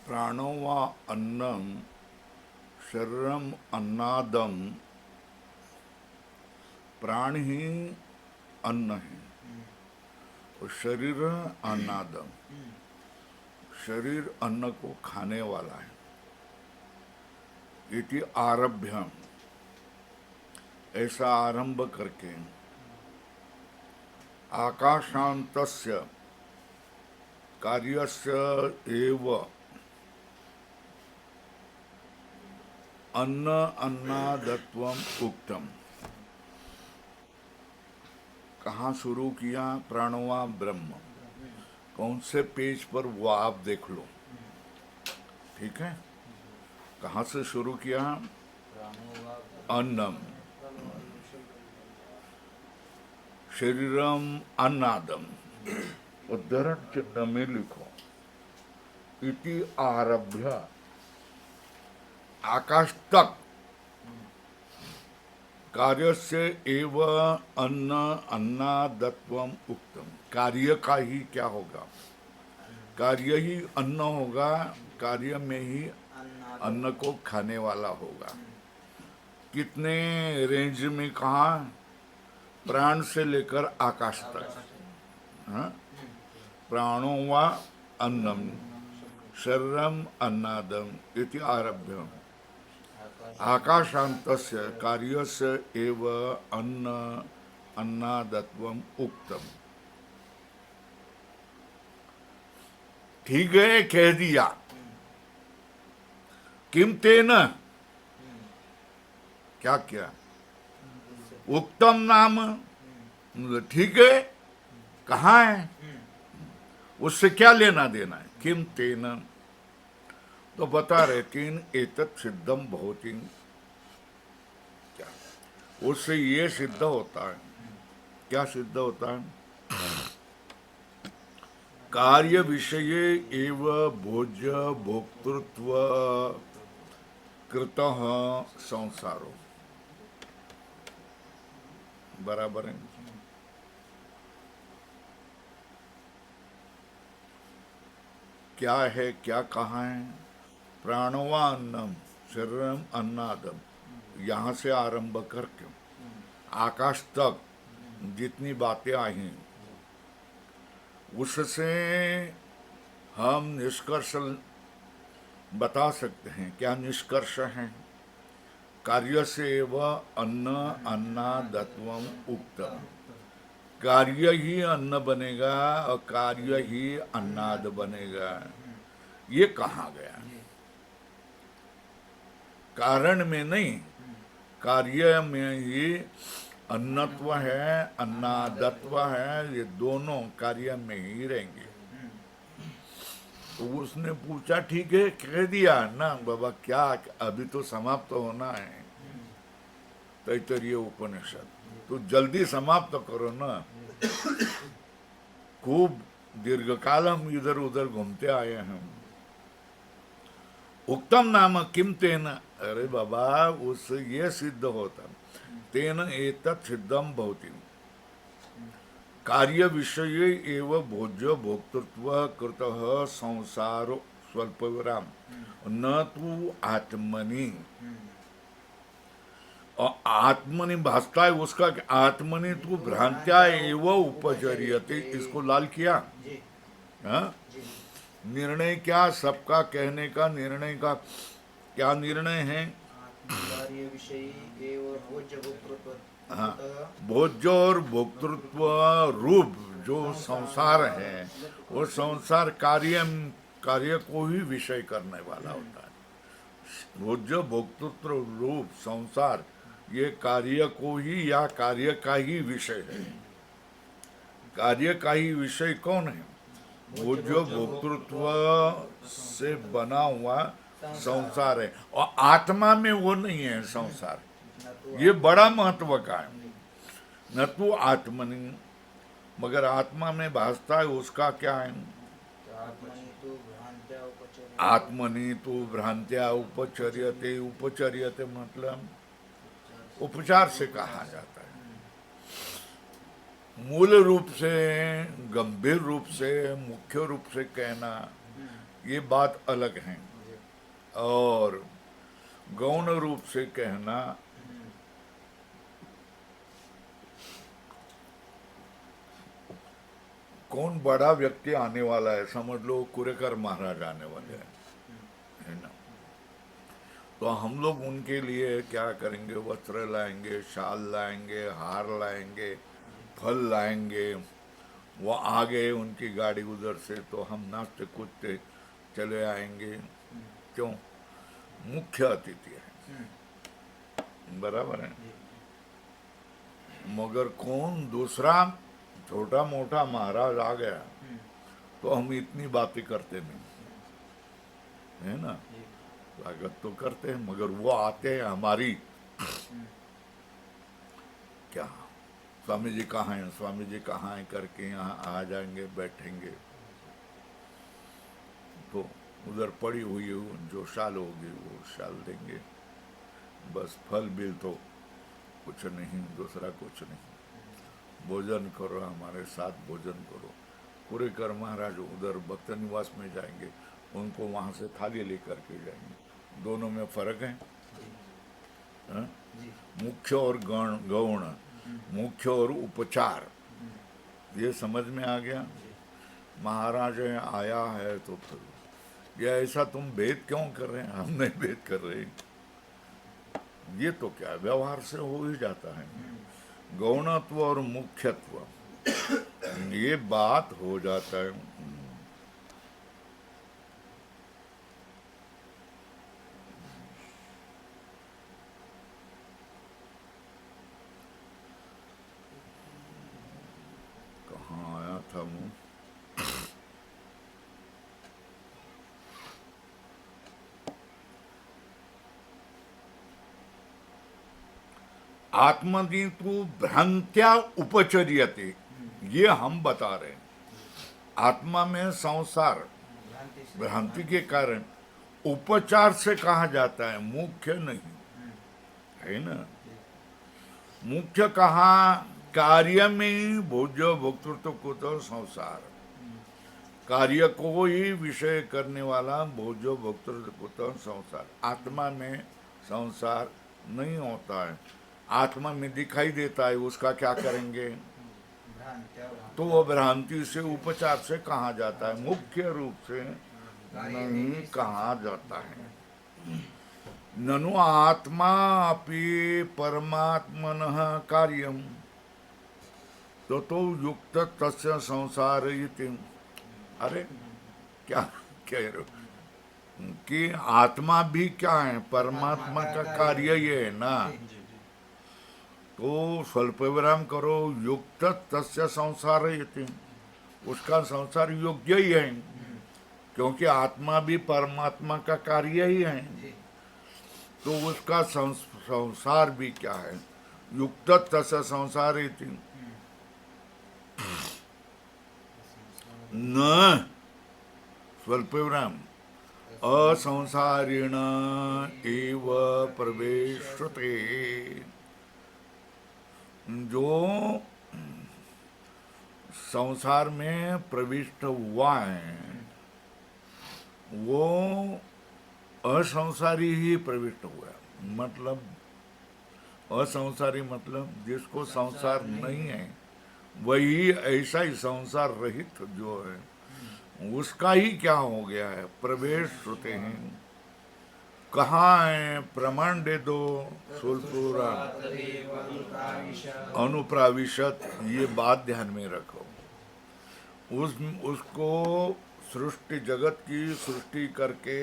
प्राणो वा अन्नम शरीरम अन्नादम। प्राण ही अन्न है और शरीर अन्नादम। शरीर अन्न को खाने वाला है। इति आरभ्य, ऐसा आरंभ करके आकाशांतस्य कार्यस्य एव अन्न अन्नादत्वम उक्तम। कहाँ शुरू किया? प्राणवा ब्रह्म। कौन से पेज पर वो आप देख लो, ठीक है। कहाँ से शुरू किया? अन्नम शरीरम अन्नादम। उद्धरण चिन्ह में लिखो इति आरभ्य, आकाश तक कार्य से एव अन्न अन्नादत्वम उक्तम। कार्य का ही क्या होगा? कार्य ही अन्न होगा। कार्य में ही अन्न को खाने वाला होगा। कितने रेंज में कहा? प्राण से लेकर आकाश तक। हाँ? प्राणो वा अन्नम शरीरम अन्नादम इति आरभ्य आकाशांतस्य कार्यस्य एव अन्न अन्नादत्वम उक्तम। ठीक है, कह दिया। किम तेन, क्या क्या? उक्तम नाम। ठीक है, कहाँ है? उससे क्या लेना देना है? किम तेन, तो बता रहे तीन एतत् सिद्धम भवति। क्या उससे ये सिद्ध होता है? क्या सिद्ध होता है? कार्य विषय एव भोज्य भोक्तृत्व कृतः संसारो। बराबर है। क्या है, क्या कहा है? प्राणवा अन्नम शरीरम अन्नादम। यहाँ से आरंभ करके आकाश तक जितनी बातें आई, उससे हम निष्कर्ष बता सकते हैं। क्या निष्कर्ष है? कार्य से वह अन्न अन्नादत्वम उक्तम। कार्य ही अन्न बनेगा और कार्य ही अन्नाद बनेगा। ये कहा गया कारण में नहीं, कार्य में ही अन्नत्व है, अन्नादत्व है। ये दोनों कार्य में ही रहेंगे। तो उसने पूछा, ठीक है, कह दिया ना बाबा, क्या अभी तो समाप्त होना है तैत्तरीय उपनिषद, तो जल्दी समाप्त करो ना। खूब दीर्घकाल हम इधर उधर घूमते आए हैं। उक्तम नाम किम तेन, अरे बाबा उस ये सिद्ध होता, तेन एतत् सिद्धम भवति। कार्य विषय एव भोज्य भोक्तृत्व कृतः संसारो स्वल्प विराम न तू आत्मनि। और आत्मनि भासता है उसका, आत्मनि तू भ्रांत्या एव उपचर्यते। इसको लाल किया। हाँ? निर्णय क्या? सबका कहने का निर्णय का क्या निर्णय है? हाँ, भोज्य और भोक्तृत्व रूप जो संसार है, वो संसार कार्य को ही विषय करने वाला होता है। भोज्य भोक्तृत्व रूप संसार ये कार्य को ही या कार्य का ही विषय है। कार्य का ही विषय कौन है? भोज्य भोक्तृत्व से बना हुआ संसार है। और आत्मा में वो नहीं है संसार। ये बड़ा महत्व का है। न तो आत्मनि, मगर आत्मा में भासता है उसका क्या है? आत्मनि तो भ्रांत्या उपचर्यते। उपचर्यते मतलब उपचार से कहा जाता है। मूल रूप से, गंभीर रूप से, मुख्य रूप से कहना ये बात अलग है। और गौण रूप से कहना कौन बड़ा व्यक्ति आने वाला है, समझ लो कुरेकर महाराज आने वाले हैं, है ना। तो हम लोग उनके लिए क्या करेंगे, वस्त्र लाएंगे, शाल लाएंगे, हार लाएंगे, फल लाएंगे। वो आ गए उनकी गाड़ी उधर से तो हम नाचते कूदते चले आएंगे। क्यों? मुख्य अतिथि है, बराबर है। मगर कौन दूसरा छोटा मोटा महाराज आ गया तो हम इतनी बातें करते नहीं, है ना। स्वागत तो करते हैं, मगर वो आते हैं हमारी क्या, स्वामी जी कहाँ हैं, स्वामी जी कहाँ हैं करके यहाँ आ जाएंगे, बैठेंगे। तो उधर पड़ी हुई जो शाल होगी वो शाल देंगे, बस। फल बिल तो कुछ नहीं, दूसरा कुछ नहीं। भोजन करो, हमारे साथ भोजन करो। कुरेकर महाराज उधर भक्त निवास में जाएंगे, उनको वहाँ से थाली लेकर के जाएंगे। दोनों में फर्क है, हा? मुख्य और गौण, मुख्य और उपचार, ये समझ में आ गया। महाराज आया है तो फिर ये ऐसा तुम भेद क्यों कर रहे हैं? हम नहीं भेद कर रहे, ये तो क्या व्यवहार से हो ही जाता है। गौणत्व और मुख्यत्व ये बात हो जाता है। कहाँ आया था मैं? आत्मनीतु भ्रांत्या उपचर्यते, ये हम बता रहे हैं। आत्मा में संसार भ्रांति के कारण उपचार से कहा जाता है, मुख्य नहीं, है ना। मुख्य कहा कार्य में भोज्य भोक्तृत्व को तो संसार, कार्य को ही विषय करने वाला भोज्य भोक्तृत्व को तो संसार। आत्मा में संसार नहीं होता है, आत्मा में दिखाई देता है, उसका क्या करेंगे? तो वो भ्रांति से उपचार से कहा जाता है, मुख्य रूप से नहीं कहा जाता है। ननु आत्मा अपि परमात्मनः कार्यम तो युक्त तस्य संसार इति। अरे क्या कह रहे हो कि आत्मा भी क्या है? परमात्मा का कार्य ये है ना। तो स्वल्प विराम करो, युक्त तस्य संसार इति, उसका संसार योग्य ही है, क्योंकि आत्मा भी परमात्मा का कार्य ही है। तो उसका संसार भी क्या है? युक्त तस्य संसार इति। न स्वल्प विराम असंसारिण एव प्रवेशते, जो संसार में प्रविष्ट हुआ है वो असंसारी ही प्रविष्ट हुआ। मतलब असंसारी मतलब जिसको संसार नहीं है, वही ऐसा ही संसार रहित जो है उसका ही क्या हो गया है? प्रवेश होते हैं। कहाँ है? प्रमाण दे दो। सुलपुरा अनुप्राविशत, ये बात ध्यान में रखो। उसको सृष्टि, जगत की सृष्टि करके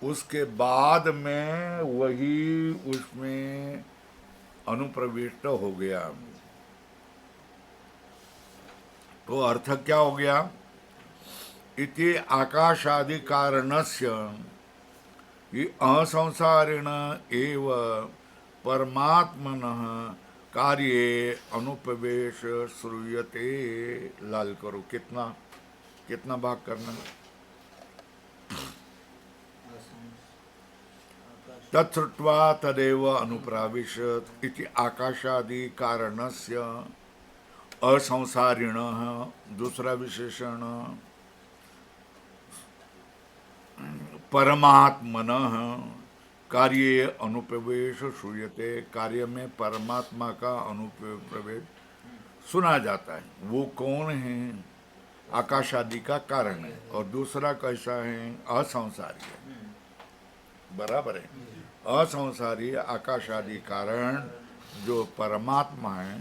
उसके बाद में वही उसमें अनुप्रविष्ट हो गया। तो अर्थ क्या हो गया? इति आकाशादि कारणस्य असंसारेण एव परमात्मनः कार्ये अनुप्रवेश श्रूयते। लाल करो, कितना भाग करना? तत्श्रुत्वा तदेव अनुप्राविशत् इति आकाशादि कारणस्य असंसारिणः। दूसरा विशेषण परमात्मनः कार्ये अनुप्रवेश श्रूयते, कार्य में परमात्मा का अनुप्रवेश सुना जाता है। वो कौन है? आकाश आदि का कारण है। और दूसरा कैसा है? असंसारी है। बराबर है। असंसारी आकाश आदि कारण जो परमात्मा है,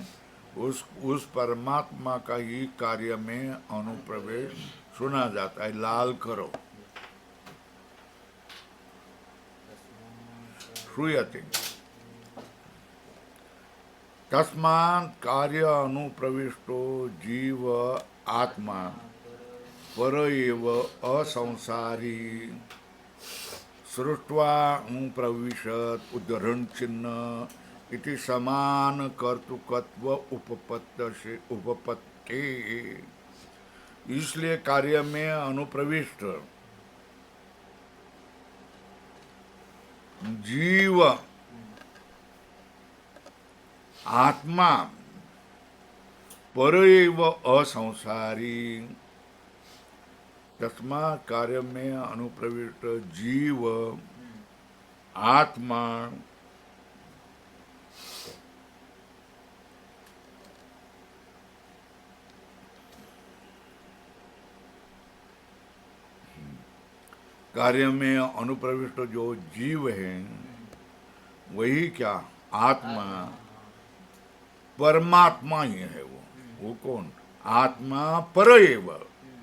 उस परमात्मा का ही कार्य में अनुप्रवेश सुना जाता है। लाल करो, श्रूयते। तस्मात् कार्य अनुप्रविष्टो जीव आत्मा पर एव असंसारी सृष्ट्वा अनुप्रविशत उद्धरण चिन्ह इति समान कर्तृकत्व उपपत्ति। इसलिए कार्य में अनुप्रविष्ट जीव आत्मा पर एव असंसारी, तस्मात् कार्य में अनुप्रविष्ट जीव आत्मा कार्य में अनुप्रविष्ट जो जीव है वही क्या? आत्मा, परमात्मा ही है। वो कौन? आत्मा पर एव,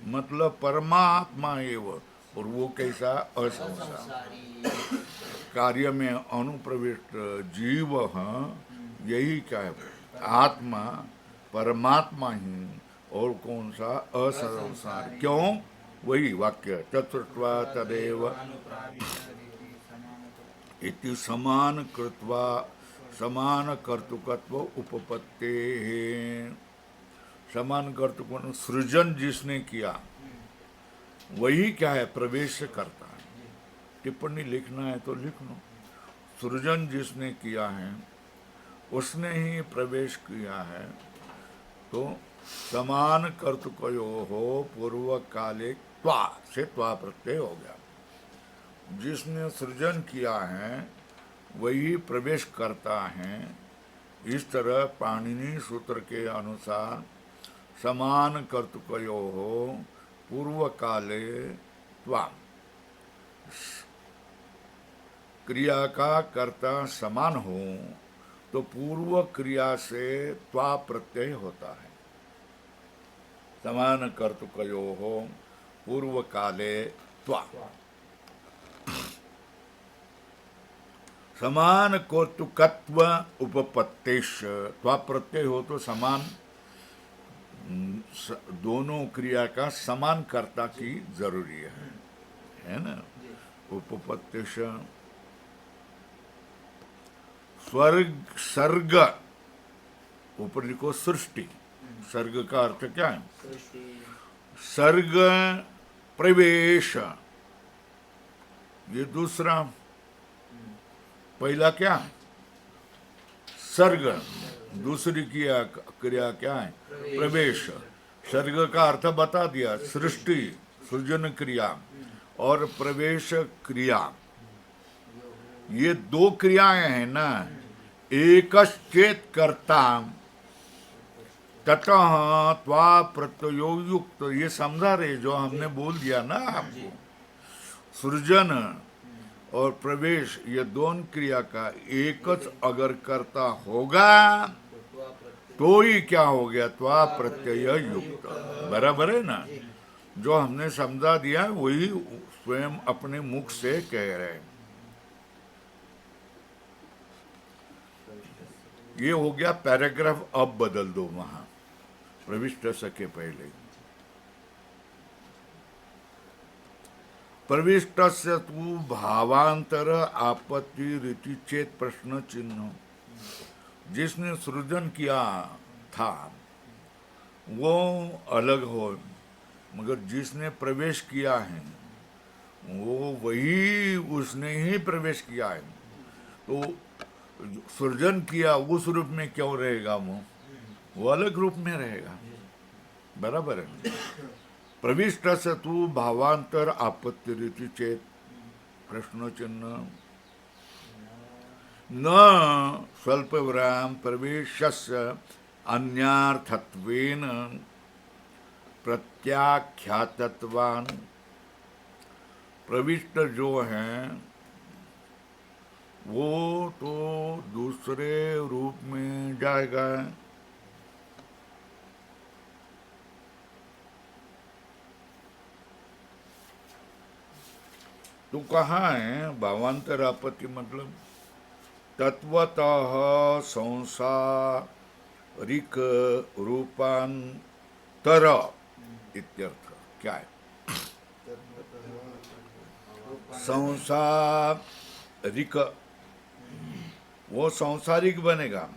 मतलब परमात्मा एव। और वो कैसा? असंसारी। कार्य में अनुप्रविष्ट जीव यही क्या है? आत्मा, परमात्मा ही। और कौन सा? असंसार। क्यों? वही वाक्य चतुर्वा तदेव इति समान कृत्वा समान कर्तृकत्व उपपत्ते। समान कर्तृत्व सृजन जिसने किया वही क्या है? प्रवेश करता है। टिप्पणी लिखना है तो लिख लो। सृजन जिसने किया है उसने ही प्रवेश किया है। तो समान कर्तृकयो हो पूर्व काले त्वा से त्वा प्रत्यय हो गया। जिसने सृजन किया है वही प्रवेश करता है। इस तरह पाणिनि सूत्र के अनुसार समान कर्तृकयो हो पूर्व काले त्वा, क्रिया का कर्ता समान हो तो पूर्व क्रिया से त्वा प्रत्यय होता है। समान कर्तृकयो हो पूर्व काले त्वा। समान कर्तृकत्व उपपत्तेश, त्वा प्रत्यय हो तो समान, दोनों क्रिया का समान कर्ता की जरूरी है ना। उपपत्तेश स्वर्ग सर्ग, ऊपर लिखो सृष्टि। सर्ग का अर्थ क्या है? सर्ग प्रवेश, ये दूसरा। पहला क्या है? सर्ग, दूसरी क्रिया क्या है? प्रवेश। सर्ग का अर्थ बता दिया, सृष्टि सृजन क्रिया और प्रवेश क्रिया। ये दो क्रियाएं हैं ना। एकश्चेत कर्ता ततः त्वा प्रत्ययो युक्त, ये समझा रहे जो हमने बोल दिया ना आपको। सृजन और प्रवेश ये दोनों क्रिया का एकच अगर करता होगा तो ही क्या हो गया? त्वा प्रत्यय युक्त। बराबर है ना। जो हमने समझा दिया वही स्वयं अपने मुख से कह रहे हैं। ये हो गया पैराग्राफ। अब बदल दो वहां प्रविष्ट सके पहले। प्रविष्ट से तू भावांतर आपत्ति रीति चेत प्रश्न चिन्ह। जिसने सृजन किया था वो अलग हो, मगर जिसने प्रवेश किया है वो वही, उसने ही प्रवेश किया है। तो सृजन किया उस रूप में क्यों रहेगा? वो अलग रूप में रहेगा। बराबर है। प्रविष्ट से तू भावांतर आपत्ति रीति चेत, प्रश्न चिन्ह न स्वल्पविराम प्रवेशस्य अन्यार्थत्वेन प्रत्याख्यातत्वान। प्रविष्ट जो हैं वो तो दूसरे रूप में जाएगा। तो कहाँ है भावांतर आपत्ति? मतलब तत्वतः संसारिक रूपांतर इत्यर्थ क्या है? संसारिक, वो सांसारिक बनेगा।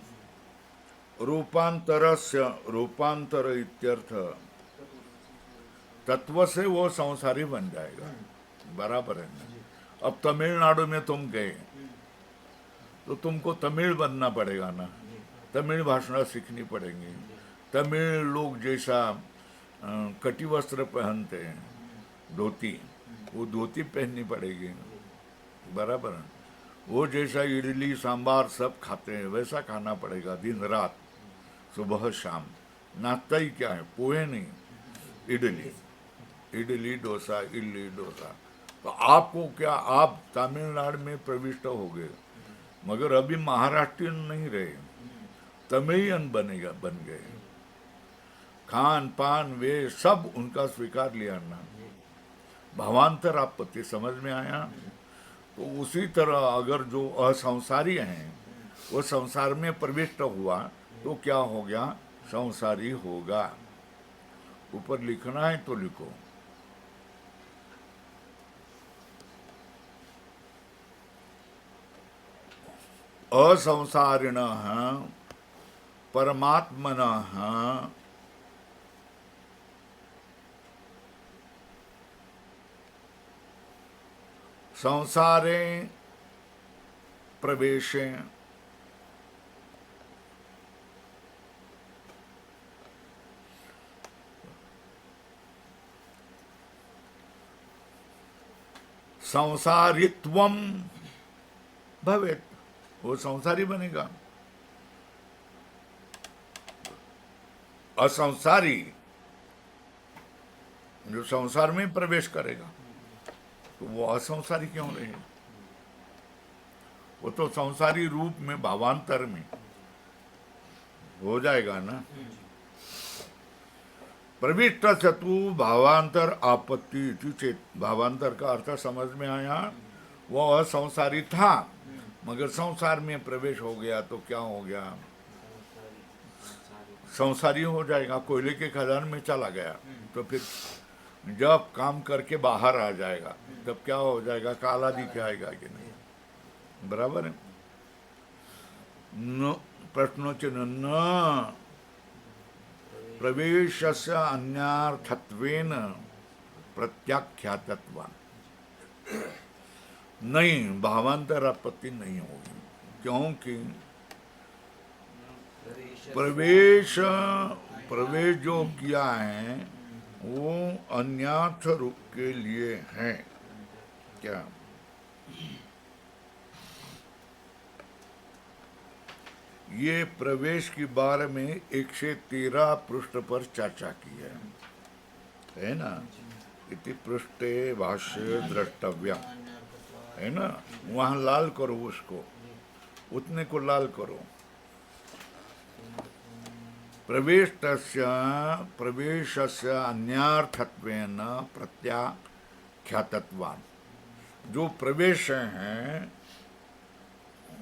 रूपांतरस्य, रूपांतर इत्यर्थ तत्व से वो संसारी बन जाएगा। बराबर है ना? अब तमिलनाडु में तुम गए तो तुमको तमिल बनना पड़ेगा ना, तमिल भाषा सीखनी पड़ेगी। तमिल लोग जैसा कटी वस्त्र पहनते हैं, धोती, वो धोती पहननी पड़ेगी। बराबर है? वो जैसा इडली सांबार सब खाते हैं वैसा खाना पड़ेगा दिन रात, सुबह शाम। नाश्ता ही क्या है? पोहे नहीं, इडली, इडली डोसा, इडली डोसा। तो आपको क्या, आप तमिलनाडु में प्रविष्ट हो गए, मगर अभी महाराष्ट्रियन नहीं रहे, तमिलियन बन गए। खान पान वे सब उनका स्वीकार लिया ना। भावांतर आपत्ति समझ में आया? तो उसी तरह अगर जो असंसारी हैं वो संसार में प्रविष्ट हुआ तो क्या हो गया? संसारी होगा। ऊपर लिखना है तो लिखो। असंसारिणः परमात्मनः संसारे प्रवेशे संसारित्वम भवेत्, वो संसारी बनेगा। असंसारी जो संसार में प्रवेश करेगा तो वो असंसारी क्यों रहे? वो तो संसारी रूप में भावांतर में हो जाएगा ना। प्रविष्ट चतु भावांतर आपत्ति इति चेत। भावांतर का अर्थ समझ में आया? वो असंसारी था मगर संसार में प्रवेश हो गया तो क्या हो गया? संसारी हो जाएगा। कोयले के खदान में चला गया तो फिर जब काम करके बाहर आ जाएगा तब क्या हो जाएगा? काला दिखाएगा कि नहीं? बराबर है? न प्रश्नोचिन्ह न प्रवेशस्य अन्यार्थत्वेन प्रत्याख्यातत्वान्। नहीं, भावांतर आपत्ति नहीं होगी, क्योंकि प्रवेश जो किया है वो अन्यर्थ रूप के लिए है। क्या? ये प्रवेश के बारे में 113 पृष्ठ पर चर्चा की है ना? इति पृष्ठे भाष्य द्रष्टव्य है ना? वहां लाल करो उसको, उतने को लाल करो। प्रवेशस्य अन्यार्थत्वेन प्रत्याख्यातत्वान्। जो प्रवेश हैं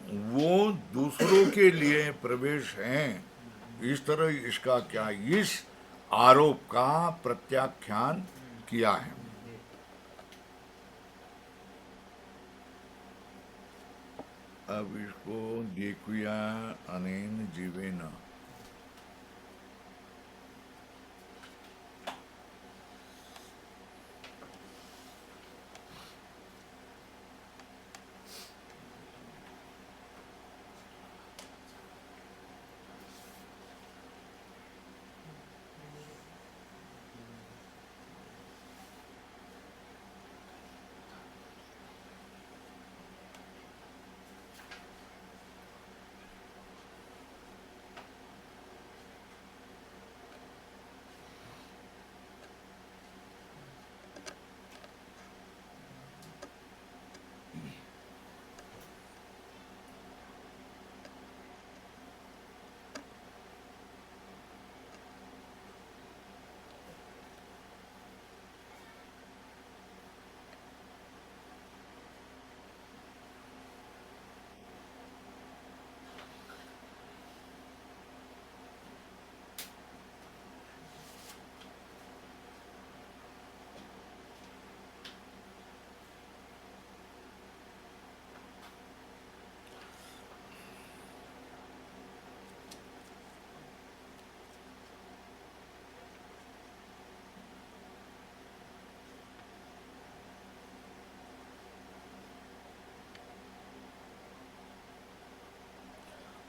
वो दूसरों के लिए प्रवेश हैं, इस तरह इसका क्या, इस आरोप का प्रत्याख्यान किया है। अब इसको देखिया अनेन जीवेन।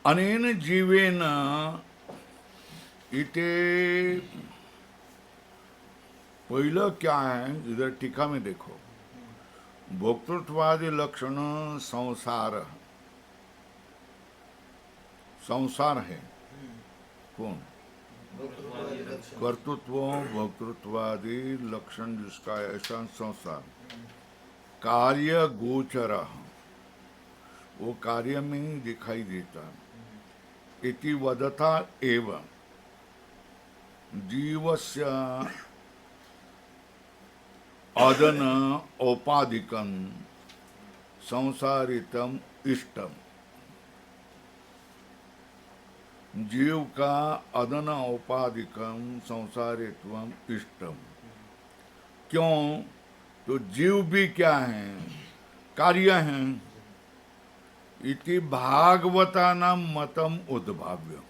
अनेन जीवेन इते पहिलं क्या है, इधर टीका में देखो, भोक्तृत्वादि लक्षण संसार, संसार है कौन? कर्तृत्व भोक्तृत्वादि लक्षण जिसका है ऐसा संसार। कार्य गोचर, वो कार्य में ही दिखाई देता। इति वदता एव जीवस्य अदन औपाधिकं संसारितम इष्टम। जीव का अदन औपाधिकम संसारित्वम इष्टम। क्यों? तो जीव भी क्या है? कार्य हैं। इति भागवतानाम मतम उद्भाव्य।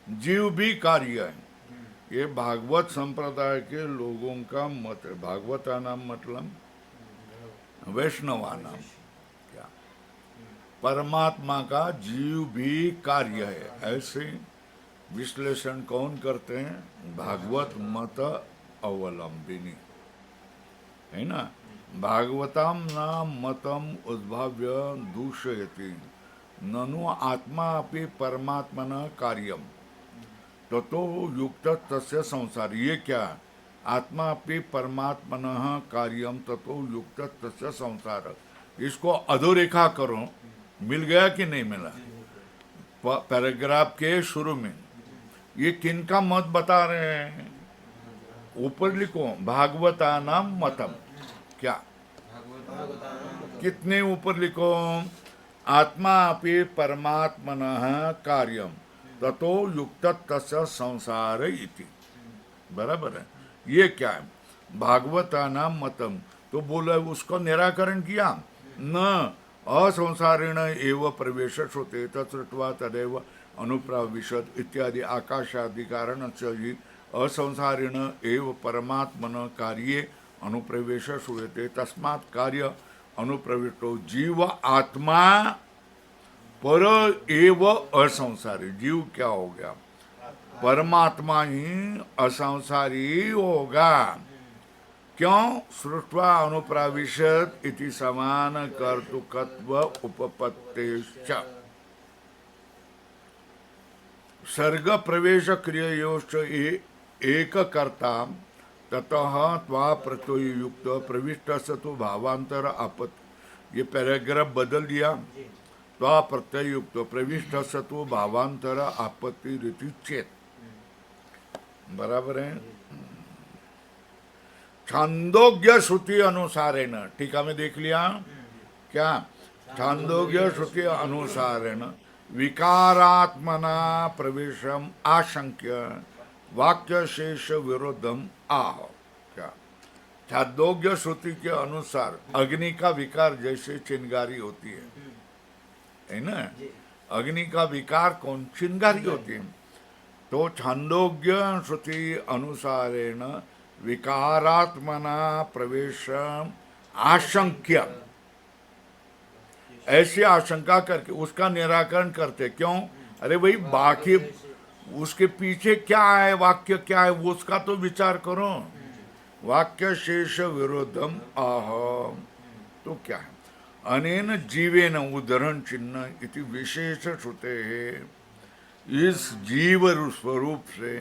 जीव भी कार्य है, ये भागवत संप्रदाय के लोगों का मत है। भागवतानाम मतलब वैष्णवानाम। क्या? परमात्मा का जीव भी कार्य है, ऐसे विश्लेषण कौन करते हैं? भागवत मत अवलंबिनी, है ना। भागवताम नाम मतम उद्भाव्य दूषयति ननु आत्मा अपि परमात्मना कार्यम ततो युक्त तस्य संसार। ये क्या? आत्मा अपि परमात्मनः कार्यम ततो युक्त तस्य संसार। इसको अधोरेखा करो, मिल गया कि नहीं मिला? पैराग्राफ के शुरू में ये किनका मत बता रहे हैं? ऊपर लिखो भागवतानाम मतम। क्या? कितने ऊपर लिखो? आत्मा अपि परमात्मनः कार्यम ततो युक्त तस्य संसार इति। बराबर है। ये क्या है? भागवतानाम मतम। तो बोला उसको निराकरण किया न असंसारेण एव प्रवेश होते तत्वा तदेव अनुप्राविशत इत्यादि आकाशादि कारण ही असंसारेण एव परमात्मन कार्ये अनुप्रवेश श्रूयते तस्मात् कार्य अनुप्रविष्टो जीव आत्मा पर एव असंसारी। जीव क्या हो गया? परमात्मा ही असंसारी होगा। क्यों? सृष्ट्वा अनुप्राविशत इति समान कर्तृकत्व उपपत्तेश्च सर्ग प्रवेश क्रियोश्च एक कर्ता ततः त्वा प्रत्यय युक्त प्रविष्ट सतो भावांतर आपत्ति। ये पैराग्राफ बदल दिया। त्वा प्रत्यय युक्त प्रविष्ट सतो भावांतर आपत्ति रीति चेत। बराबर है। छांदोग्य श्रुति अनुसारेण, टीका में देख लिया क्या? छांदोग्य श्रुति अनुसारेण विकारात्मना प्रवेशम आशंक्य वाक्य शेष विरोधम आह। क्या? छांदोग्य श्रुति के अनुसार अग्नि का विकार जैसे चिंगारी होती है ना। अग्नि का विकार कौन? चिंगारी होती है। तो छांदोग्य श्रुति अनुसारेण विकारात्मना प्रवेश आशंक्य, ऐसी आशंका करके उसका निराकरण करते। क्यों? अरे भाई बाकी उसके पीछे क्या है, वाक्य क्या है, वो उसका तो विचार करो। वाक्य शेष विरोधम आह। तो क्या है? अनेन जीवेन उदाहरण चिन्ह इति विशेष श्रुते है। इस जीव स्वरूप से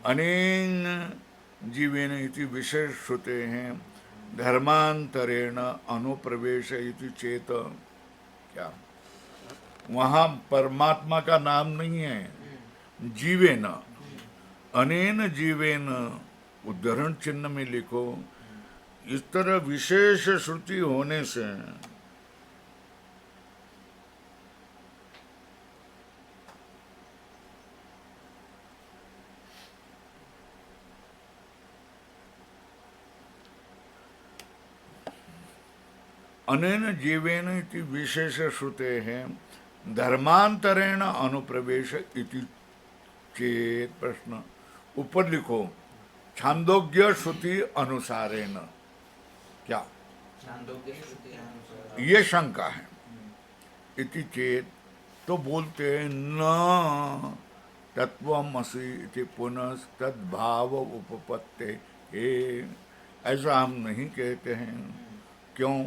अनेन जीवेन इति विशेष श्रुते हैं। धर्मांतरेण अनुप्रवेश इति चेत। क्या? वहां परमात्मा का नाम नहीं है। जीवेन, अनेन जीवेन उदाहरण चिन्ह में लिखो। इस तरह विशेष श्रुति होने से अनेन जीवेन इति विशेष श्रुते हैं। धर्मांतरेण अनुप्रवेश इति चेत। प्रश्न ऊपर लिखो छांदोग्य श्रुति अनुसारेण। क्या? ये शंका है। इति चेत तो बोलते हैं न तत्वमसि इति पुनस्तद्भाव उपपत्ते। ऐसा हम नहीं कहते हैं। क्यों?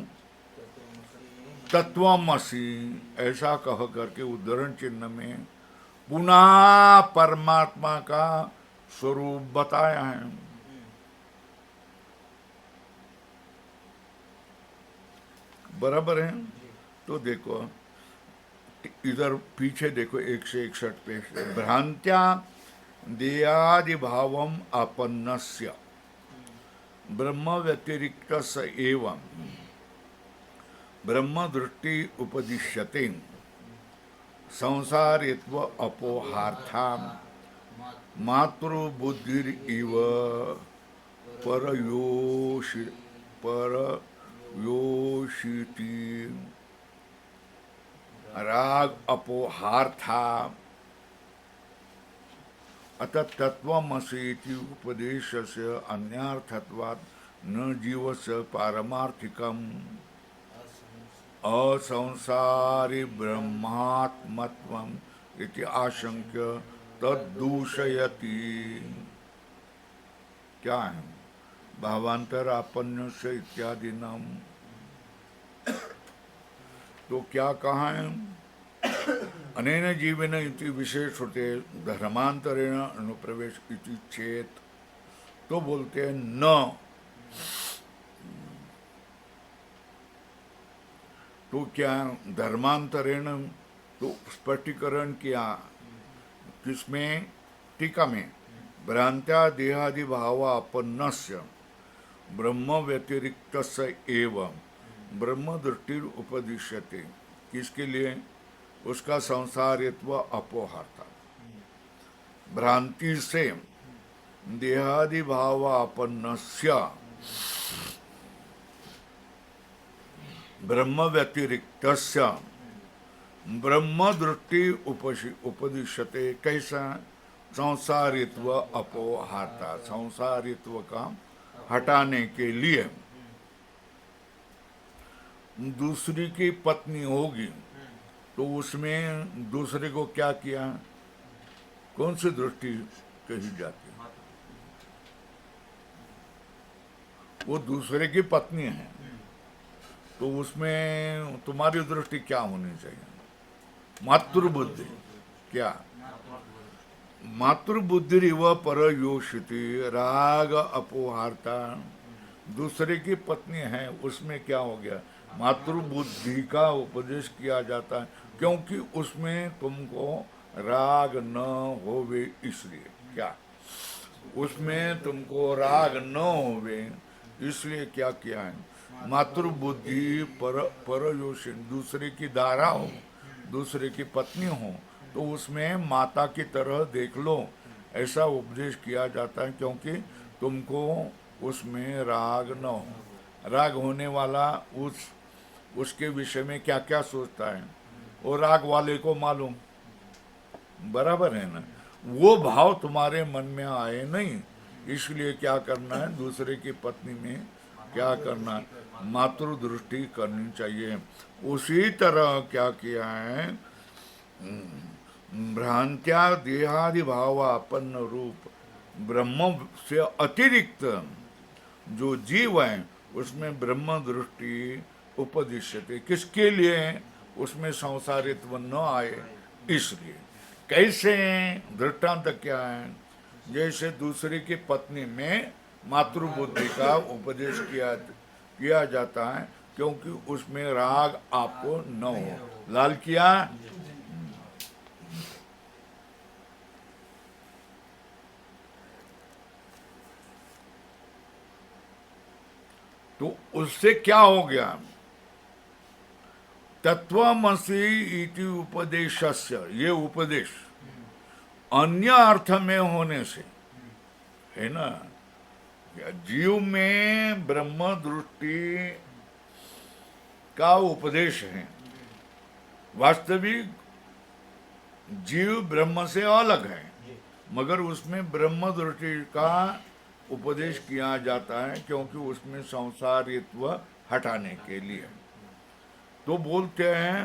तत्वमसि ऐसा कह करके उद्धरण चिन्ह में पुनः परमात्मा का स्वरूप बताया है। बराबर है। तो देखो इधर पीछे देखो 161 पेज से, भ्रांत्या देयादि भावम आपन्नस्य ब्रह्म व्यतिरिक्तस्य एवं ब्रह्म दृष्टि उपदिश्यते संसारित्व अपोहार्थाम मातृबुद्धिर इव परयोषिति राग अपोहार्था अतः तत्वमसीति उपदेशस्य अन्यार्थत्वात् न जीवस्य पारमार्थिकम् असंसारि ब्रह्मात्मत्वम् इति आशंक्य तद्दूषयति। क्या है? भावांतर आपन्नस्य इत्यादि नाम। तो क्या कहा है? अनेन जीवेन इति विशेष होते धर्मांतरेण अनुप्रवेश इति चेत। तो बोलते हैं न। तो क्या धर्मांतरेण? तो स्पष्टीकरण किया किसमें? टीका में। भ्रांत्या देहादि भावापन्नस्य ब्रह्म व्यतिरिक्तस्य एवं ब्रह्म दृष्टि उपदिश्यते। किसके लिए? उसका संसारित्व अपोहर्ता। भ्रांति से देहादि भावापन्नस्य ब्रह्म व्यतिरिक्तस्य ब्रह्म दृष्टि उपदिश्यते। कैसा? संसारित्व अपोहर्ता, संसारित्व का हटाने के लिए। दूसरी की पत्नी होगी तो उसमें दूसरे को क्या किया? कौन सी दृष्टि कही जाती है? वो दूसरे की पत्नी है तो उसमें तुम्हारी दृष्टि क्या होनी चाहिए? मातृबुद्धि। क्या? मातृबुद्धि व परयोषिति राग अपोहार्ता। दूसरे की पत्नी है उसमें क्या हो गया? मातृबुद्धि का उपदेश किया जाता है क्योंकि उसमें तुमको राग न होवे इसलिए। क्या? उसमें तुमको राग न होवे इसलिए क्या किया है? मातृबुद्धि परयोषिन, दूसरे की दारा हो, दूसरे की पत्नी हो तो उसमें माता की तरह देख लो, ऐसा उपदेश किया जाता है क्योंकि तुमको उसमें राग न हो। राग होने वाला उसके विषय में क्या क्या सोचता है वो राग वाले को मालूम। बराबर है ना? वो भाव तुम्हारे मन में आए नहीं, इसलिए क्या करना है? दूसरे की पत्नी में क्या करना है? मातृ दृष्टि करनी चाहिए। उसी तरह क्या किया है? भ्रांत्या देहादि भावापन्न रूप ब्रह्म से अतिरिक्त जो जीव है उसमें ब्रह्म दृष्टि उपदिश्यते। किसके लिए? उसमें संसारित्व न आए इसलिए। कैसे? दृष्टांत क्या है? जैसे दूसरे की पत्नी में मातृबुद्धि का उपदेश किया जाता है क्योंकि उसमें राग आपको न हो। लाल किया? तो उससे क्या हो गया? तत्वमसि इति उपदेशस्य, ये उपदेश अन्य अर्थ में होने से है ना, जीव में ब्रह्म दृष्टि का उपदेश है। वास्तविक जीव ब्रह्म से अलग है मगर उसमें ब्रह्म दृष्टि का उपदेश किया जाता है क्योंकि उसमें संसारित्व हटाने के लिए। तो बोलते हैं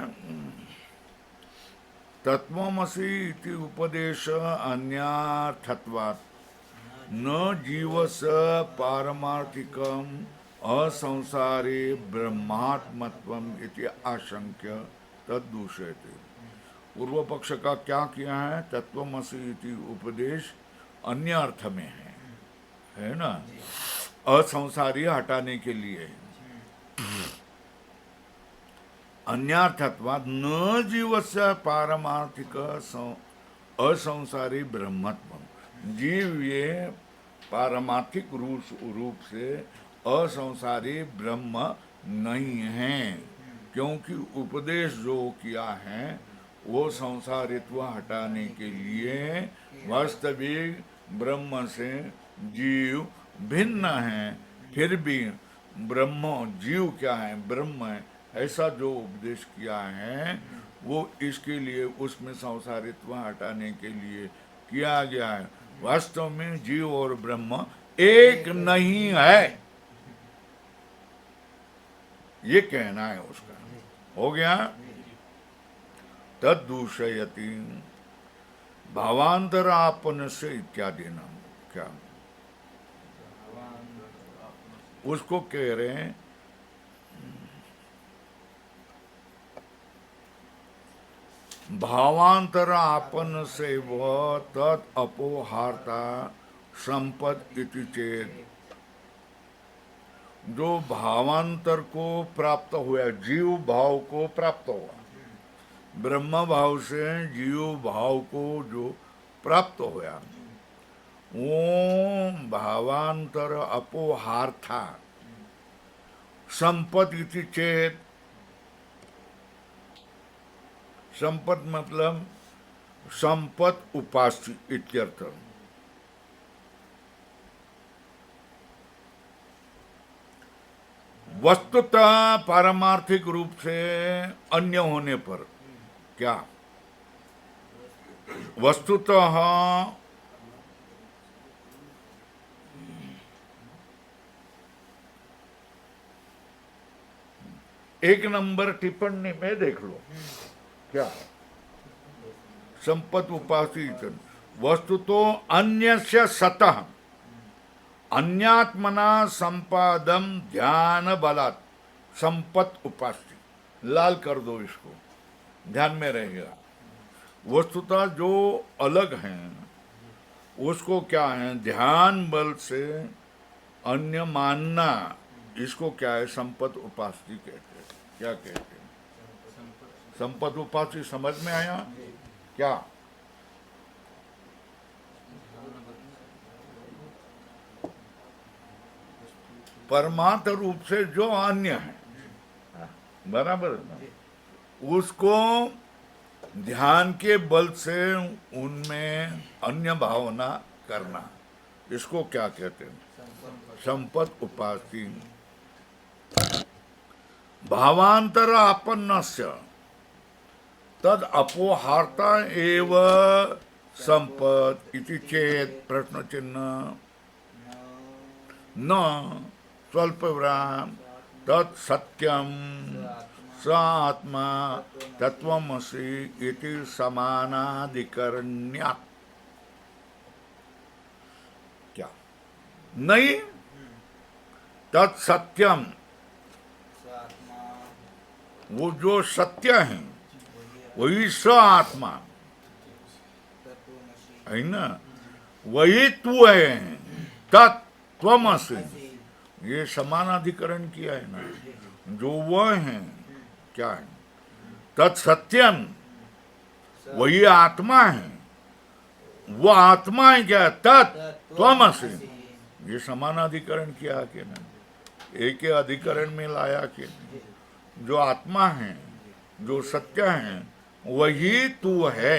तत्वमसि इति उपदेश अन्यार्थत्वात् न जीवस पारमार्थिकम असंसारे ब्रह्मात्मत्वम इति आशंक्य तद्दूषयते। पूर्व पक्ष का क्या किया है? तत्वमसि इति उपदेश अन्य अर्थ में है ना, असंसारी हटाने के लिए। अन्यार्थत्वात् न जीवस्य पारमार्थिक असंसारी ब्रह्मत्व, जीव ये पारमार्थिक रूप से असंसारी ब्रह्म नहीं है, क्योंकि उपदेश जो किया है वो संसारित्व हटाने के लिए वास्तविक ब्रह्म से जीव भिन्न है। फिर भी ब्रह्म जीव क्या है? ब्रह्म है, ऐसा जो उपदेश किया है वो इसके लिए, उसमें संसारित्व हटाने के लिए किया गया है। वास्तव में जीव और ब्रह्म एक नहीं है, ये कहना है उसका। हो गया? तद्दूषयति भावांतरापन से इत्यादि नाम, क्या उसको कह रहे हैं? भावांतरापन से वह तद अपोहारता संपद इति चेत, जो भावांतर को प्राप्त हुआ, जीव भाव को प्राप्त हुआ, ब्रह्म भाव से जीव भाव को जो प्राप्त हुआ, वो भावांतर अपोहार था। संपद इति चेत, संपद मतलब संपद उपास्य इत्यर्थ। वस्तुतः पारमार्थिक रूप से अन्य होने पर क्या? वस्तुतः एक नंबर टिप्पणी में देख लो क्या, संपत् उपास्य वस्तुतो अन्यस्य सतः अन्यात्मना संपादम ध्यान बलात् संपत् उपास्य। लाल कर दो इसको, ध्यान में रहेगा। वस्तुतः जो अलग हैं उसको क्या है? ध्यान बल से अन्य मानना, इसको क्या है? संपत् उपास्य कहते हैं। क्या कहते हैं? संपत् उपास्य। समझ में आया क्या? परमार्थ रूप से जो अन्य है, बराबर ना, उसको ध्यान के बल से उनमें अन्य भावना करना, इसको क्या कहते हैं? संपत् उपास्य। भावांतर आपन्नस्य तद अपोहार्ता एव संपत् इति चेत प्रश्न चिन्ह न स्वल्प विराम तत् सत्यम स आत्मा तत्वमसि इति समानाधिकरण्यात्। क्या नहीं? तत् सत्यम, वो जो सत्य है वही स आत्मा है ना, वही तू है। तत्वमसि, ये समानाधिकरण किया है ना, जो वह है क्या है? तत्सत्यम, वही आत्मा है, वो आत्मा है क्या? तत्वमसि, ये समानाधिकरण किया कि नहीं? एक ही अधिकरण में लाया कि नहीं? जो आत्मा है, जो सत्य है, वही तू है,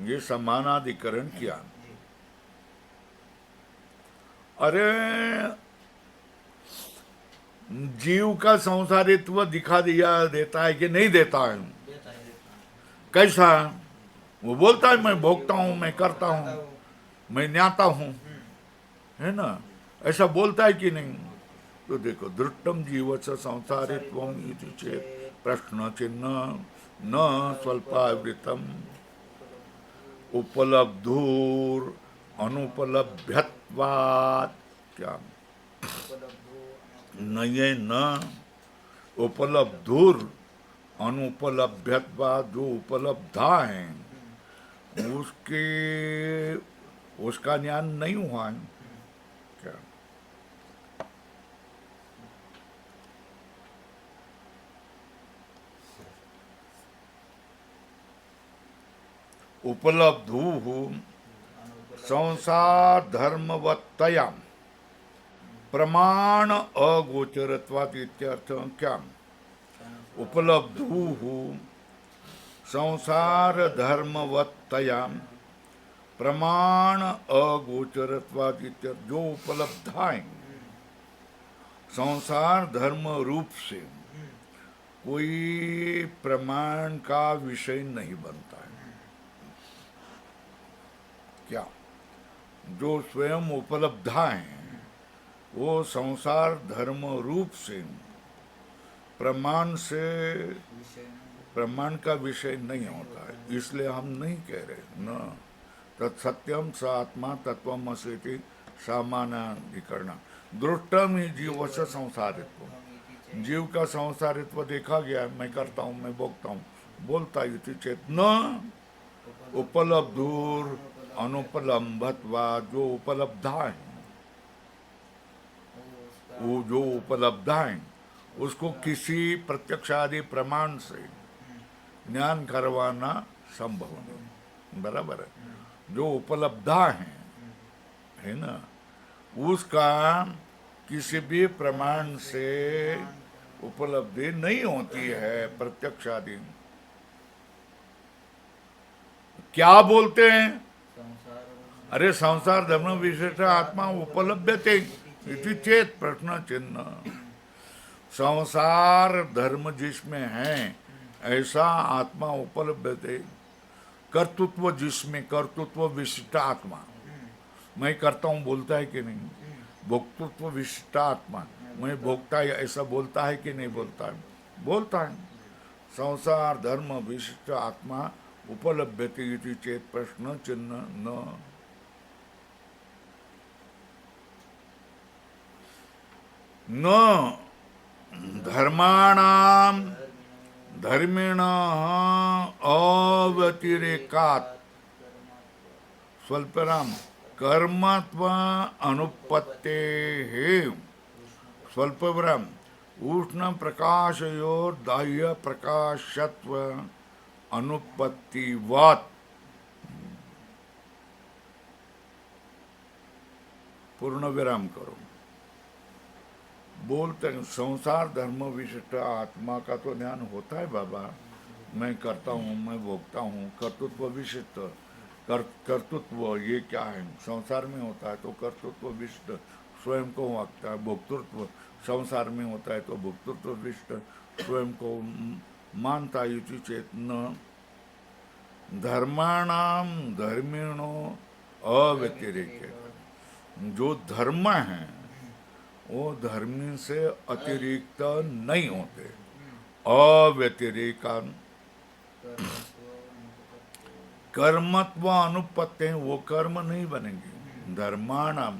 ये समानाधिकरण किया। अरे जीव का संसारित्व दिखा दिया देता है कि नहीं देता है? कैसा? वो बोलता है मैं भोगता हूं, मैं करता हूं, मैं न्याता हूं, है ना, ऐसा बोलता है कि नहीं? तो देखो, दृष्टम जीवस्य संसारित्वम इति चेत् प्रश्न चिन्ह न स्वल्पावृतम उपलब्धुर अनुपलभ्यत्वात्। क्या नये न उपलब्धुर अनुपलभ्यत्वात्, जो उपलब्धा है उसके उसका ज्ञान नहीं हुआ है। क्या उपलब्धु संसार धर्मवत्तया प्रमाण अगोचरत्वात् इत्यर्थ। क्या उपलब्धु संसार धर्मवत्तया प्रमाण अगोचरत्वात् इत्यर्थ, जो उपलब्धाएं संसार धर्म रूप से कोई प्रमाण का विषय नहीं बनता है। क्या जो स्वयं उपलब्धा है वो संसार धर्म रूप से प्रमाण का विषय नहीं होता है। इसलिए हम नहीं कह रहे न तत्सत्यम स आत्मा तत्वमसीति सामान्यधिकरण दृष्टम ही जीव से संसारित्व। जीव का संसारित्व देखा गया है, मैं करता हूँ, मैं भोगता हूँ, बोलता इति चेत न उपलब्धुर अनुपलम्भत्वा, जो उपलब्धा है वो जो उपलब्धा है उसको किसी प्रत्यक्ष आदि प्रमाण से ज्ञान करवाना संभव नहीं। बराबर है। जो उपलब्धा है ना, उसका किसी भी प्रमाण से उपलब्धि नहीं होती है। प्रत्यक्ष आदि क्या बोलते हैं? अरे संसार धर्म विशिष्ट आत्मा उपलभ्यते इति चेत प्रश्न चिन्ह। संसार धर्म जिसमें है ऐसा आत्मा उपलब्धते। कर्तृत्व जिसमें, कर्तृत्व विशिष्ट आत्मा, मैं करता हूँ बोलता है कि नहीं? भोक्तृत्व विशिष्ट आत्मा, मैं भोगता है ऐसा बोलता है कि नहीं बोलता है? बोलता है। संसार धर्म विशिष्ट आत्मा उपलभ्यते इति चेत प्रश्न चिन्ह न। न धर्माणाम धर्मिणः अव्यतिरेकात् स्वल्पराम कर्मत्व अनुपत्तेः स्वल्पविराम उष्ण प्रकाशयोर दाह्य प्रकाशत्व अनुपत्तिवत्। पूर्ण विराम करो। बोलते हैं संसार धर्म विशिष्ट आत्मा का तो ज्ञान होता है बाबा, मैं करता हूँ, मैं भोगता हूँ। कर्तृत्व विशिष्ट कर्तृत्व ये क्या है? संसार में होता है तो कर्तृत्व विशिष्ट स्वयं को वागता है। भोक्तृत्व संसार में होता है तो भोक्तृत्व विशिष्ट स्वयं को मानता है। इति चेत न धर्माणाम धर्मिणो अव्यतिरेक। जो धर्म है वो धर्मी से अतिरिक्त नहीं होते। अव्यतिरेका कर्मत्व अनुपत्ति, वो कर्म नहीं बनेंगे। धर्माणाम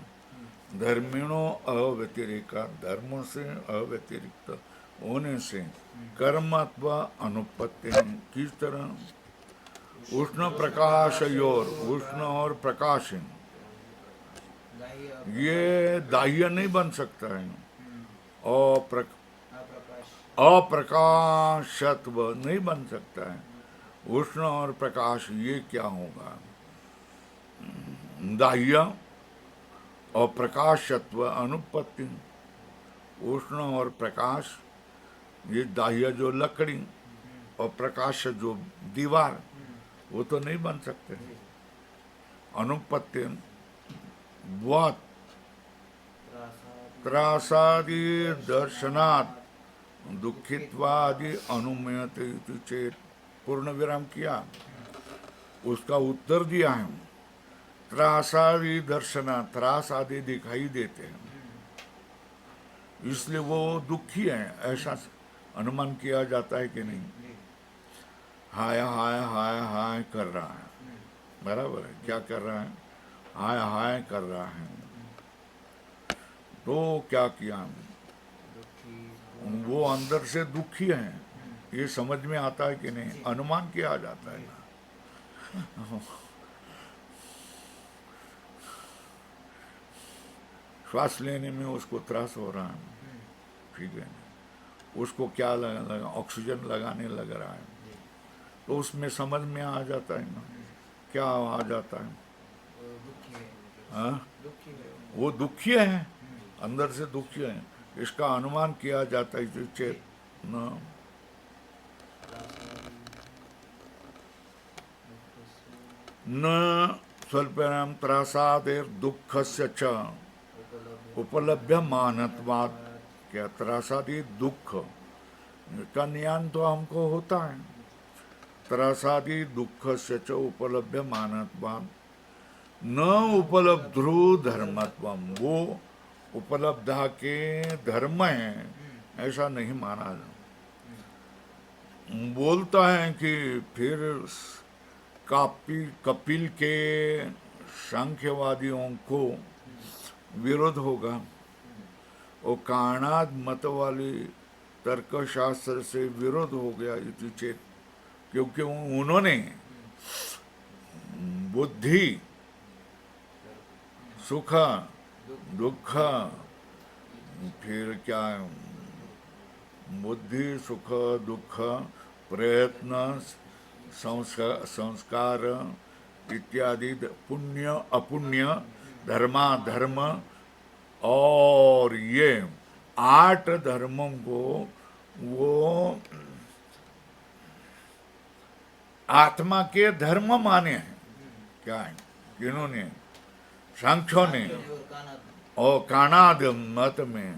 धर्मिणो अव्यतिरेका, धर्म से अव्यतिरिक्त होने से कर्मत्व अनुपत्ति। किस तरह? उष्ण प्रकाशयोर, उष्ण और प्रकाश ये दाह्य नहीं बन सकता है। अप्रकाशत्व नहीं बन सकता है। उष्ण और प्रकाश ये क्या होगा? दाह्य और प्रकाशत्व अनुपत्ति। उष्ण और प्रकाश ये दाह्य जो लकड़ी और प्रकाश जो दीवार, वो तो नहीं बन सकते। अनुपत्ति वात त्रासादि दर्शनात् दुखित्वादि अनुमयते इति चेत। पूर्ण विराम किया, उसका उत्तर दिया है। त्रासादि दर्शना, त्रास आदि दिखाई देते हैं इसलिए वो दुखी है, ऐसा अनुमान किया जाता है कि नहीं? हाय हाय हाय हाय कर रहा है, बराबर है, क्या कर रहा है, हाय हाय कर रहा है। तो क्या किया, वो अंदर से दुखी है, ये समझ में आता है कि नहीं, अनुमान किया आ जाता है ना। श्वास लेने में उसको त्रास हो रहा है, ठीक है, उसको क्या लगा, ऑक्सीजन लगाने लग रहा है, तो उसमें समझ में आ जाता है ना, क्या आ जाता है, हाँ, वो दुखी है, अंदर से दुखी है, इसका अनुमान किया जाता है चेत न। न स्वल्पम त्रासादेर दुखस्य च उपलब्ध मानत्वात्, क्या त्रासादी दुख का ज्ञान तो हमको होता है, त्रासादी दुख से च उपलब्ध मानत्वात् न उपलब्धु धर्मत्वम, वो उपलब्धा के धर्म है ऐसा नहीं माना। बोलता है कि फिर कपिल के सांख्यवादियों को विरोध होगा, और काणाद मत वाली तर्कशास्त्र से विरोध हो गया इति चेत, क्योंकि उन्होंने बुद्धि सुख दुख, फिर क्या, बुद्धि सुख दुख प्रयत्न संस्कार इत्यादि, पुण्य अपुण्य, धर्मा धर्म, और ये 8 धर्मों को वो आत्मा के धर्म माने हैं। क्या है, किन्होंने, सांख्यों ने, और काणाद मत में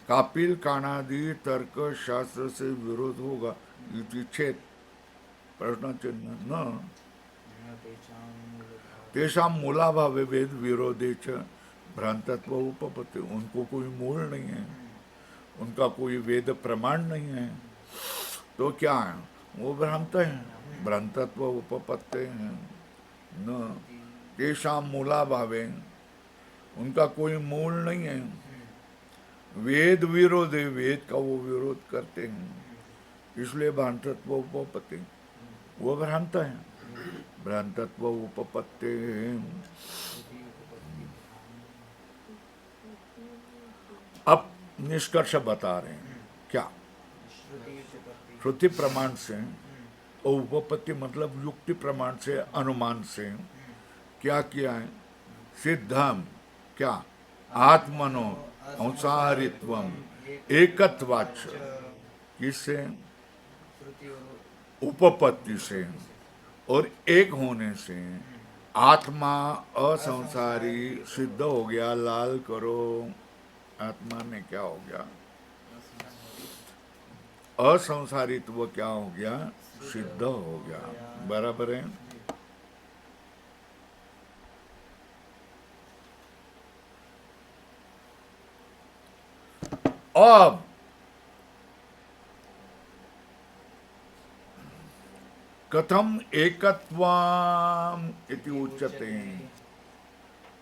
कापिल काणादि तर्क शास्त्र से विरोध होगा इति चेत, प्रश्न चिन्ह न तेषां मूलाभावे वेद विरोधे च भ्रांतत्व उपपत्ति, उनको कोई मूल नहीं है, उनका कोई वेद प्रमाण नहीं है, तो क्या है, वो भ्रांत है, भ्रांतत्व उपपत्ति है न। तेषां मूलाभावे, उनका कोई मूल नहीं है, वेद विरोध है, वेद का वो विरोध करते हैं, इसलिए भ्रांतत्व उपपत्ति, वो भ्रांत है, भ्रांतत्व उपपत्ति। अब निष्कर्ष बता रहे हैं, क्या, श्रुति प्रमाण से, और उपपत्ति मतलब युक्ति प्रमाण से, अनुमान से क्या किया है, सिद्धम, क्या, आत्मनो अंसारित्वम एकत्वाच, किससे, उपपत्ति से, और एक होने से आत्मा असंसारी सिद्ध हो गया। लाल करो, आत्मा में क्या हो गया, असंसारित्व क्या हो गया, सिद्ध हो गया, बराबर है। अब कथम एकत्वम इति उच्यते,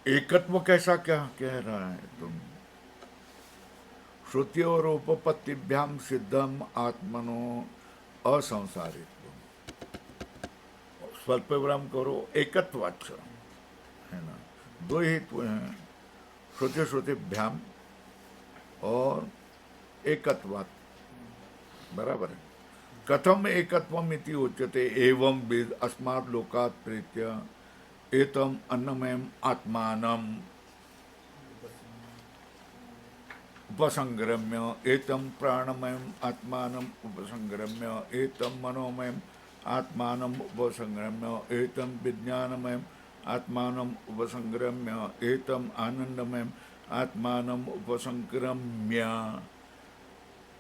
एकत्व कैसा क्या कह रहा है तुम, श्रुति और उपपत्तिभ्याम सिद्धम आत्मनो असंसारित्व, स्वल्प विराम करो, एकत्वाच है ना, 2 हेतु हैं, श्रुति श्रुतिभ्याम और एकत्वात्, बराबर है। कथम एकत्वम इति उच्यते, एवं वेद अस्मात् लोकात् प्रेत्य एतम अन्नमयम आत्मानम उपसंग्रम्य एतम प्राणमयम आत्मानम उपसंग्रम्य एतम मनोमयम आत्मानम उपसंग्रम्य एतम विज्ञानमयम आत्मानम उपसंग्रम्य एतम आनंदमयम आत्मानम उपसंक्रम्य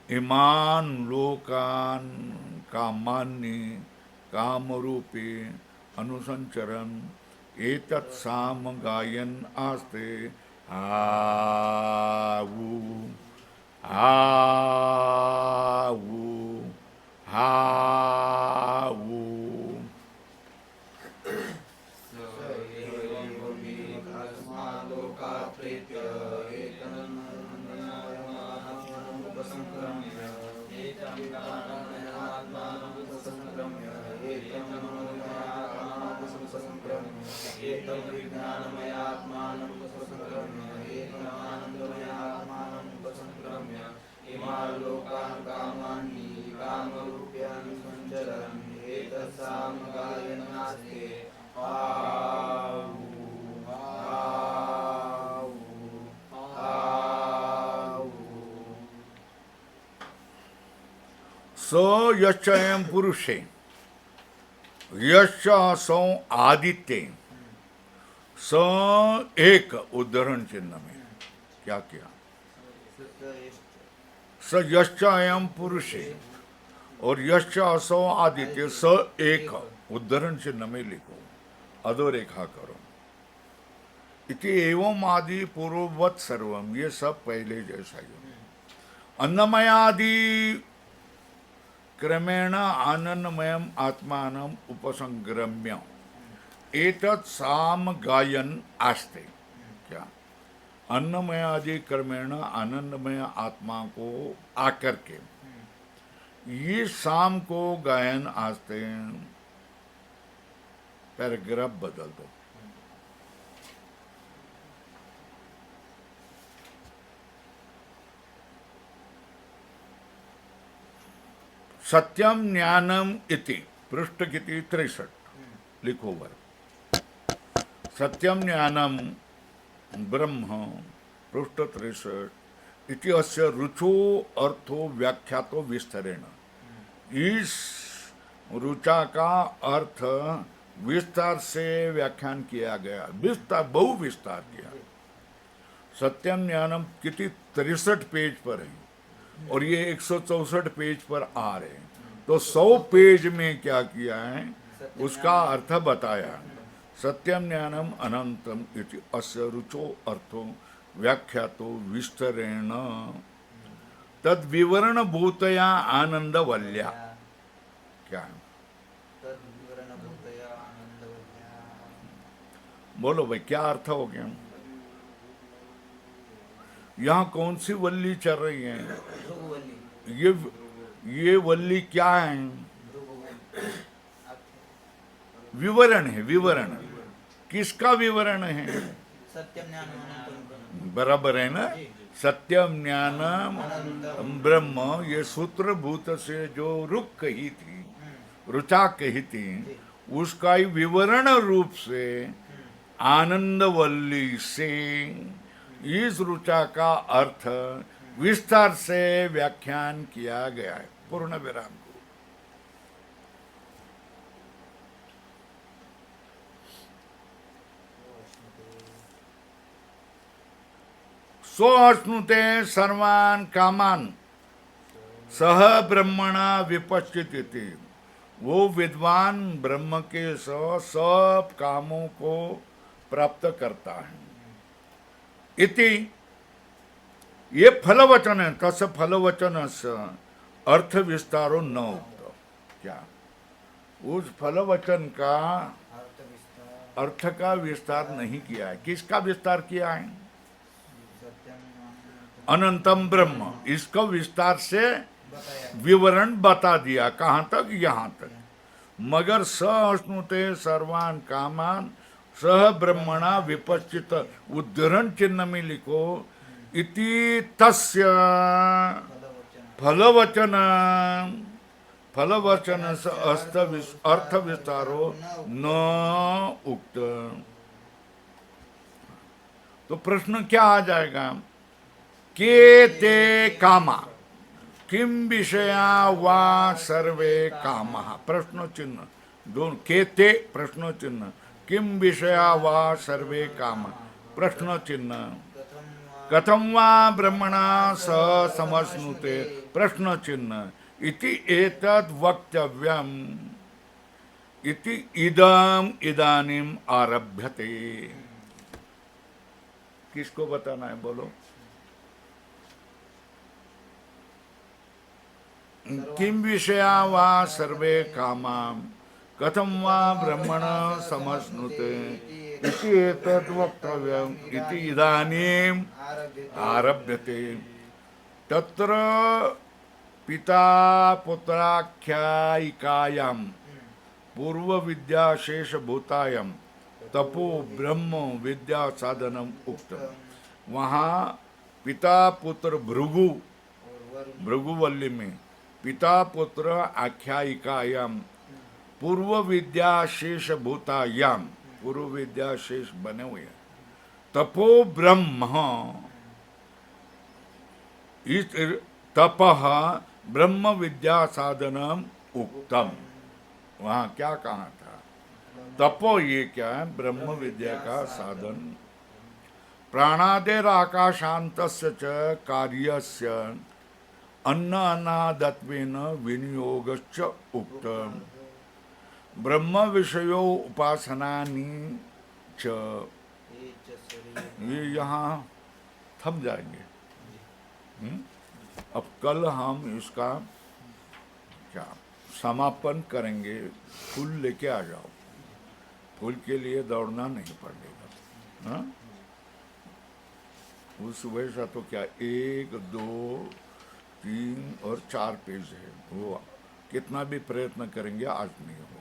इमान लोकान कामान्नि कामरूपे अनुसंचरन एतत् साम गायन आस्ते हावु हावु हावु एतं विज्ञानमयात्मानं उपसंक्रम्य एकमानन्दमयात्मानं उपसंक्रम्य इमान् लोकान् कामानि कामरूप्यान् सञ्चरन् एतत्सामगायनास्ते आऊ आऊ आऊ। स यश्चयं पुरुषे यश्च असौ आदित्य स एक उद्धरण चिन्ह में क्या किया? स यश्च अयम पुरुषे और यश्च असौ आदित्य स एक उद्धरण चिन्ह में लिखो, अधोरेखा करो। इति एवं आदि पूर्ववत सर्वम, ये सब पहले जैसा ही। अन्नमयादि क्रमेण आनंदमयम आत्मानम उपसंग्रम्य एतत् साम गायन आस्ते। क्या? अन्नमय आदि क्रमेण आनंदमय आत्मा को आकर के ये शाम को गायन आस्ते। पैराग्राफ बदल दो। सत्यम ज्ञानम इति पृष्ठ किती 63 लिखो वर। सत्यम ज्ञानम ब्रह्म पृष्ठ 63 इति अस्य रुचो अर्थो व्याख्यातो विस्तरेण। इस रुचा का अर्थ विस्तार से व्याख्यान किया गया, विस्तार बहु विस्तार किया। सत्यम ज्ञानम किती 63 पेज पर है और ये 164 पेज पर आ रहे हैं, तो 100 पेज में क्या किया है उसका अर्थ बताया। सत्यम ज्ञानम अनंतम इति अस्य रुचो अर्थो व्याख्यातो विस्तरेण तद विवरण भूतया आनंद वल्या। क्या है? बोलो भाई, क्या अर्थ हो गया? यहाँ कौन सी वल्ली चल रही है? ये वल्ली क्या है? विवरण है। विवरण किसका विवरण है? सत्यम ज्ञान बराबर है ना? सत्यम ज्ञानम ब्रह्म, ये सूत्रभूत से जो रुक कही थी, रुचा कही थी, उसका ही विवरण रूप से आनंदवल्ली से इस रुचा का अर्थ विस्तार से व्याख्यान किया गया है। पूर्ण विराम। सो अश्नुते सर्वान् कामान सह ब्रह्मणा विपश्चिति। वो विद्वान ब्रह्म के सब कामों को प्राप्त करता है। इति ये फलवचन है। तस फलवचन अर्थ विस्तारो न उक्त। क्या? उस फलवचन का अर्थ का विस्तार नहीं किया है। किसका विस्तार किया है? अनंतम ब्रह्म, इसको विस्तार से विवरण बता दिया। कहाँ तक? यहाँ तक। मगर स अश्नुते सर्वान् कामान सह ब्रह्मणा विपश्चित, उद्धरण चिन्ह में लिखो इति तस्य फलवचन अर्थ विस्तारो न उक्त। तो प्रश्न क्या आ जाएगा? के ते कामा किम विषया वा सर्वे कामा। प्रश्न चिन्ह दोनों। के ते प्रश्न चिन्ह, किम विषया वा सर्वे कामा प्रश्न चिन्ह। कथम वा ब्रह्मणा स समश्नुते प्रश्न चिन्ह। इति एतद् वक्तव्यम् इति इदम इदानीम आरभ्यते। किसको बताना है? बोलो। किम विषया वा सर्वे कामा कथम वा ब्रह्मण समश्नुते इति एतद् वक्तव्यम् इति इदानीम आरभ्यते। तत्र पिता पुत्राख्यायिकायां पूर्व विद्या शेष भूतायां तपो ब्रह्म विद्या साधनम उक्तम। वहाँ पिता पुत्र भृगु भृगुवल्ली में पिता पुत्र आख्यायिकायाम पूर्व विद्या शेष भूतायाम, पूर्व विद्या शेष बने हुए हैं। तपो ब्रह्म, इस तपः ब्रह्म विद्या साधनम उक्तम। वहां क्या कहा था? तपो ये क्या है? ब्रह्म विद्या का साधन। प्राणादेर आकाशांतस्य च कार्यस्य अन्न अन्नादत्वेन विनियोगश्च उक्तम। ब्रह्म विषयो उपासनानि च। ये यहाँ थम जाएंगे। अब कल हम इसका क्या समापन करेंगे। फूल लेके आ जाओ, फूल के लिए दौड़ना नहीं पड़ेगा। हाँ, वो सुबह सा तो क्या 1 2 3 और 4 पेज है, वो कितना भी प्रयत्न करेंगे आज नहीं होगा।